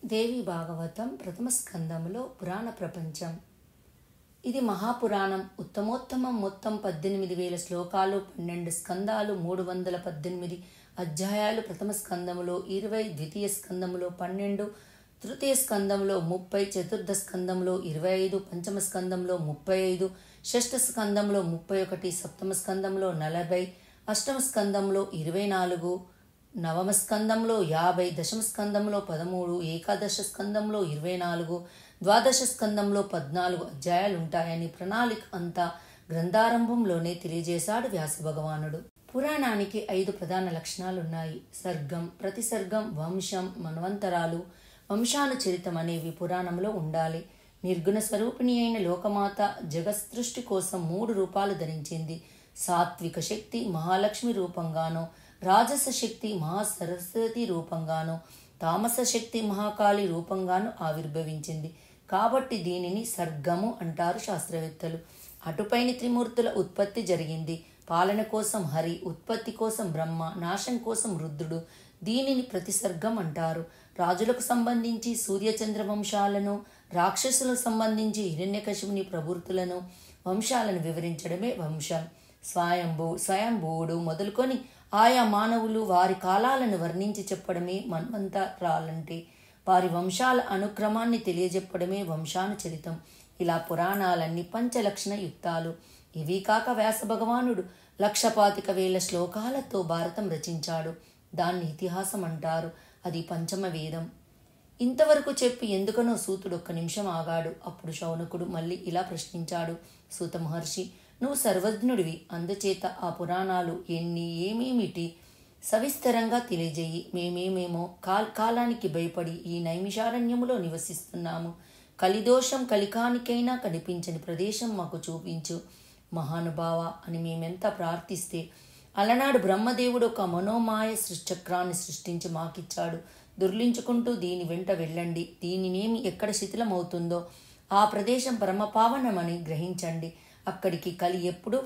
దేవి భాగవతం ప్రథమ స్కందములో పురాణ ప్రపంచం. ఇది మహాపురాణం. ఉత్తమోత్తమం. మొత్తం 18,000 శ్లోకాలు, 12 స్కందాలు, 318 అధ్యాయాలు. ప్రథమ స్కందములో 20, ద్వితీయ స్కందములో 12, తృతీయ స్కందములో 30, చతుర్థ స్కందములో 25, పంచమ స్కందంలో 35, షష్ఠ స్కందంలో 31, సప్తమ స్కందంలో 40, అష్టమ స్కందంలో 24, నవమ స్కందంలో 50, దశమ స్కందంలో 13, ఏకాదశ స్కందంలో 24, ద్వాదశ స్కందంలో 14 అధ్యాయాలుంటాయని ప్రణాళిక అంతా గ్రంథారంభంలోనే తెలియజేశాడు వ్యాస భగవానుడు. పురాణానికి 5 ప్రధాన లక్షణాలున్నాయి. సర్గం, ప్రతిసర్గం, వంశం, మన్వంతరాలు, వంశానుచరితం అనేవి పురాణంలో ఉండాలి. నిర్గుణ స్వరూపిణి అయిన లోకమాత జగత్సృష్టి కోసం 3 రూపాలు ధరించింది. సాత్విక శక్తి మహాలక్ష్మి రూపంగానో, రాజస శక్తి మహాసరస్వతి రూపంగానో, తామస శక్తి మహాకాళి రూపంగానో ఆవిర్భవించింది. కాబట్టి దీనిని సర్గము అంటారు శాస్త్రవేత్తలు. అటుపైన త్రిమూర్తుల ఉత్పత్తి జరిగింది. పాలన కోసం హరి, ఉత్పత్తి కోసం బ్రహ్మ, నాశం కోసం రుద్రుడు. దీనిని ప్రతిసర్గం అంటారు. రాజులకు సంబంధించి సూర్యచంద్ర వంశాలను, రాక్షసులకు సంబంధించి హిరణ్యకశిపుని ప్రభృతులను వంశాలను వివరించడమే వంశం. స్వయంభువుడు మొదలుకొని ఆయా మానవులు వారి కాలాలను వర్ణించి చెప్పడమే మన్వంతరాలంటే. వారి వంశాల అనుక్రమాన్ని తెలియజెప్పడమే వంశానుచరితం. ఇలా పురాణాలన్నీ పంచలక్షణ యుక్తాలు. ఇవి కాక వ్యాస భగవానుడు 1,25,000 శ్లోకాలతో భారతం రచించాడు. దాన్ని ఇతిహాసం అంటారు. అది పంచమ వేదం. ఇంతవరకు చెప్పి ఎందుకనో సూతుడు 1 నిమిషం ఆగాడు. అప్పుడు శౌనకుడు మళ్ళీ ఇలా ప్రశ్నించాడు. సూత మహర్షి, నువ్వు సర్వజ్ఞుడివి. అందుచేత ఆ పురాణాలు ఏమేమిటి సవిస్తరంగా తెలియజేయి. మేమేమేమో కాలానికి భయపడి ఈ నైమిషారణ్యములో నివసిస్తున్నాము. కలిదోషం కలికానికైనా కనిపించని ప్రదేశం మాకు చూపించు మహానుభావ అని మేమెంత ప్రార్థిస్తే అలనాడు బ్రహ్మదేవుడు ఒక మనోమాయ చక్రాన్ని సృష్టించి మాకిచ్చాడు. దుర్లించుకుంటూ దీని వెంట వెళ్ళండి. దీనినేమి ఎక్కడ శిథిలమవుతుందో ఆ ప్రదేశం పరమపావనమని గ్రహించండి. అక్కడికి కలి ఎప్పుడూ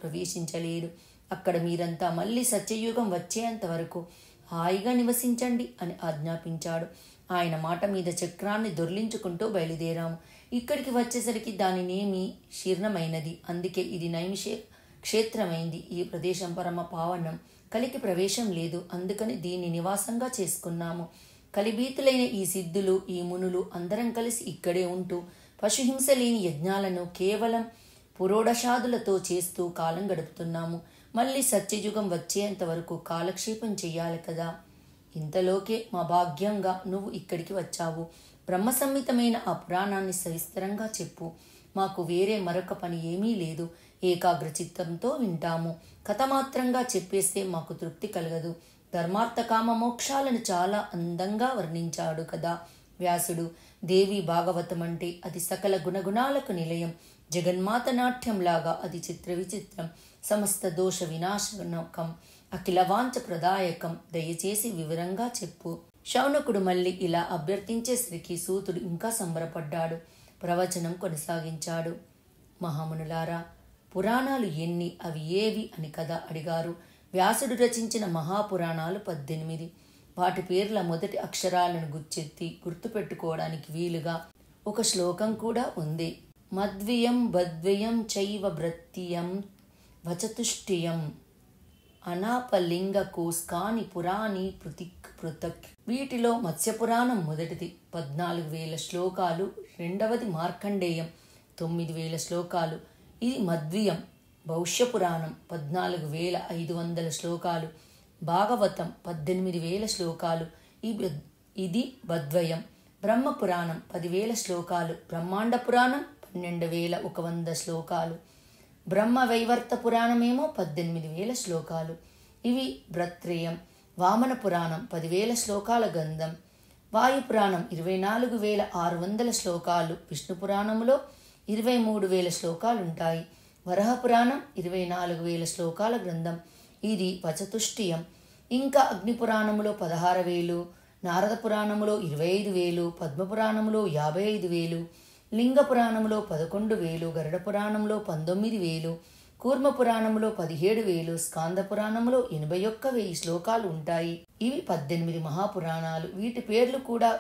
ప్రవేశించలేడు. అక్కడ మీరంతా మళ్ళీ సత్యయుగం వచ్చేంత వరకు హాయిగా నివసించండి అని ఆజ్ఞాపించాడు. ఆయన మాట మీద చక్రాన్ని దొర్లించుకుంటూ బయలుదేరాము. ఇక్కడికి వచ్చేసరికి దానినేమి శీర్ణమైనది. అందుకే ఇది నైమిష క్షేత్రమైంది. ఈ ప్రదేశం పరమ పావనం. కలికి ప్రవేశం లేదు. అందుకని దీన్ని నివాసంగా చేసుకున్నాము. కలిభీతులైన ఈ సిద్ధులు, ఈ మునులు అందరం కలిసి ఇక్కడే ఉంటూ పశుహింస లేని యజ్ఞాలను కేవలం పురోడషాదులతో చేస్తూ కాలం గడుపుతున్నాము. మళ్ళీ సత్యయుగం వచ్చేంత వరకు కాలక్షేపం చెయ్యాలి కదా. ఇంతలోకే మా భాగ్యంగా నువ్వు ఇక్కడికి వచ్చావు. బ్రహ్మసంహితమైన ఆ పురాణాన్ని సవిస్తరంగా చెప్పు. మాకు వేరే మరొక పని ఏమీ లేదు. ఏకాగ్ర చిత్తంతో వింటాము. కథ మాత్రంగా చెప్పేస్తే మాకు తృప్తి కలగదు. ధర్మార్థ కామ మోక్షాలను చాలా అందంగా వర్ణించాడు కదా వ్యాసుడు. దేవి భాగవతం అంటే అది సకల గుణగుణాలకు నిలయం. జగన్మాత నాట్యంలాగా అది చిత్ర విచిత్రం. సమస్త దోష వినాశనకం, అఖిలవాంఛ ప్రదాయకం. దయచేసి వివరంగా చెప్పు. శౌనకుడు మళ్ళీ ఇలా అభ్యర్థించేసరికి సూతుడు ఇంకా సంబరపడ్డాడు. ప్రవచనం కొనసాగించాడు. మహామునులారా, పురాణాలు ఎన్ని, అవి ఏవి అని కదా అడిగారు. వ్యాసుడు రచించిన మహాపురాణాలు 18. వాటి పేర్ల మొదటి అక్షరాలను గుర్తుపెట్టుకోవడానికి వీలుగా ఒక శ్లోకం కూడా ఉంది. మద్వ్యం బద్వ్యం చైవ భృత్యం వచతుష్టియం అనాపలింగ కోస్కాని పురాణి పృథక్. వీటిలో మత్స్యపురాణం మొదటిది, 14,000 శ్లోకాలు. రెండవది మార్కండేయం, 9,000 శ్లోకాలు. ఇది మద్వ్యం. భవిష్యపురాణం 14,500 శ్లోకాలు. భాగవతం 18,000 శ్లోకాలు. ఇది బద్వయం. బ్రహ్మపురాణం 10,000 శ్లోకాలు. బ్రహ్మాండ పురాణం 12,100 శ్లోకాలు. బ్రహ్మవైవర్త పురాణమేమో 18,000 శ్లోకాలు. ఇవి భ్రత్రేయం. వామన పురాణం 10,000 శ్లోకాల గ్రంథం. వాయుపురాణం 24,600 శ్లోకాలు. విష్ణు పురాణంలో 23,000 శ్లోకాలుంటాయి. వరహపురాణం 24,000 శ్లోకాల గ్రంథం. ఇది వచతుష్టియం. ఇంకా అగ్నిపురాణంలో 16,000, నారద పురాణంలో 25,000, పద్మపురాణంలో 55,000, లింగ పురాణంలో 11,000, గరుడ పురాణంలో 19,000, కూర్మ పురాణంలో 17,000, స్కాంద పురాణంలో 81,000 శ్లోకాలు ఉంటాయి. ఇవి 18 మహాపురాణాలు. వీటి పేర్లు కూడా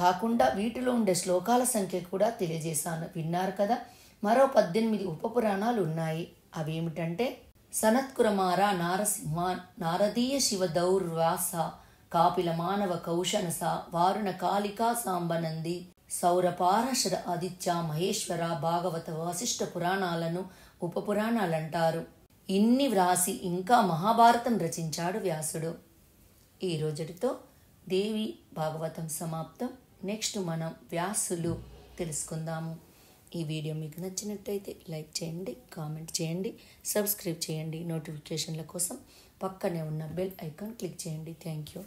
కాకుండా వీటిలో ఉండే శ్లోకాల సంఖ్య కూడా తెలియజేశాను. విన్నారు కదా. మరో 18 ఉపపురాణాలు ఉన్నాయి. అవేమిటంటే సనత్కురమార నారసింహ నారదీయ శివ దౌర్వాస కాపిల మానవ కౌశనస వారుణ కాళికా సాంబనంది సౌరపారాశర ఆదిత్య మహేశ్వర భాగవత వశిష్ఠ పురాణాలను ఉపపురాణాలంటారు. ఇన్ని వ్రాసి ఇంకా మహాభారతం రచించాడు వ్యాసుడు. ఈ రోజుతో దేవి భాగవతం సమాప్తం. నెక్స్ట్ మనం వ్యాసులు తెలుసుకుందాము. ఈ వీడియో మీకు నచ్చినట్టయితే లైక్ చేయండి, కామెంట్ చేయండి, సబ్స్క్రైబ్ చేయండి. నోటిఫికేషన్ల కోసం పక్కనే ఉన్న బెల్ ఐకాన్ క్లిక్ చేయండి. Thank you.